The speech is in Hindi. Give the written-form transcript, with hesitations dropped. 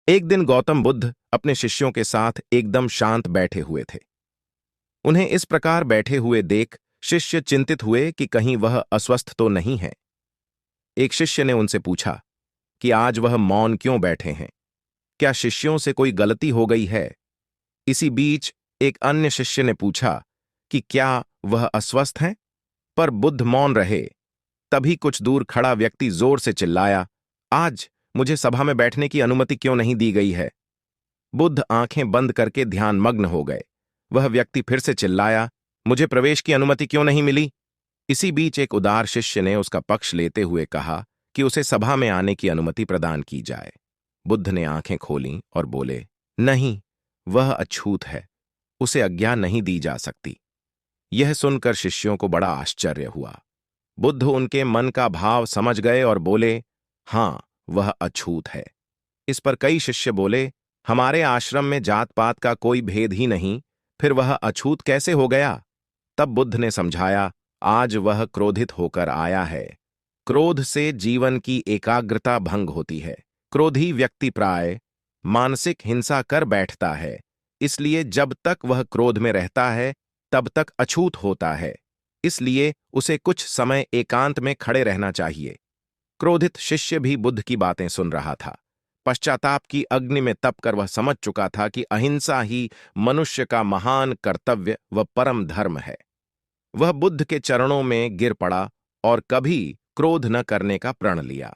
एक दिन गौतम बुद्ध अपने शिष्यों के साथ एकदम शांत बैठे हुए थे। उन्हें इस प्रकार बैठे हुए देख शिष्य चिंतित हुए कि कहीं वह अस्वस्थ तो नहीं है। एक शिष्य ने उनसे पूछा कि आज वह मौन क्यों बैठे हैं, क्या शिष्यों से कोई गलती हो गई है। इसी बीच एक अन्य शिष्य ने पूछा कि क्या वह अस्वस्थ हैं, पर बुद्ध मौन रहे। तभी कुछ दूर खड़ा व्यक्ति जोर से चिल्लाया, आज मुझे सभा में बैठने की अनुमति क्यों नहीं दी गई है। बुद्ध आंखें बंद करके ध्यानमग्न हो गए। वह व्यक्ति फिर से चिल्लाया, मुझे प्रवेश की अनुमति क्यों नहीं मिली। इसी बीच एक उदार शिष्य ने उसका पक्ष लेते हुए कहा कि उसे सभा में आने की अनुमति प्रदान की जाए। बुद्ध ने आंखें खोलीं और बोले, नहीं, वह अछूत है, उसे आज्ञा नहीं दी जा सकती। यह सुनकर शिष्यों को बड़ा आश्चर्य हुआ। बुद्ध उनके मन का भाव समझ गए और बोले, हां, वह अछूत है। इस पर कई शिष्य बोले, हमारे आश्रम में जात पात का कोई भेद ही नहीं, फिर वह अछूत कैसे हो गया। तब बुद्ध ने समझाया, आज वह क्रोधित होकर आया है। क्रोध से जीवन की एकाग्रता भंग होती है। क्रोधी व्यक्ति प्राय मानसिक हिंसा कर बैठता है, इसलिए जब तक वह क्रोध में रहता है तब तक अछूत होता है। इसलिए उसे कुछ समय एकांत में खड़े रहना चाहिए। क्रोधित शिष्य भी बुद्ध की बातें सुन रहा था। पश्चाताप की अग्नि में तपकर वह समझ चुका था कि अहिंसा ही मनुष्य का महान कर्तव्य व परम धर्म है। वह बुद्ध के चरणों में गिर पड़ा और कभी क्रोध न करने का प्रण लिया।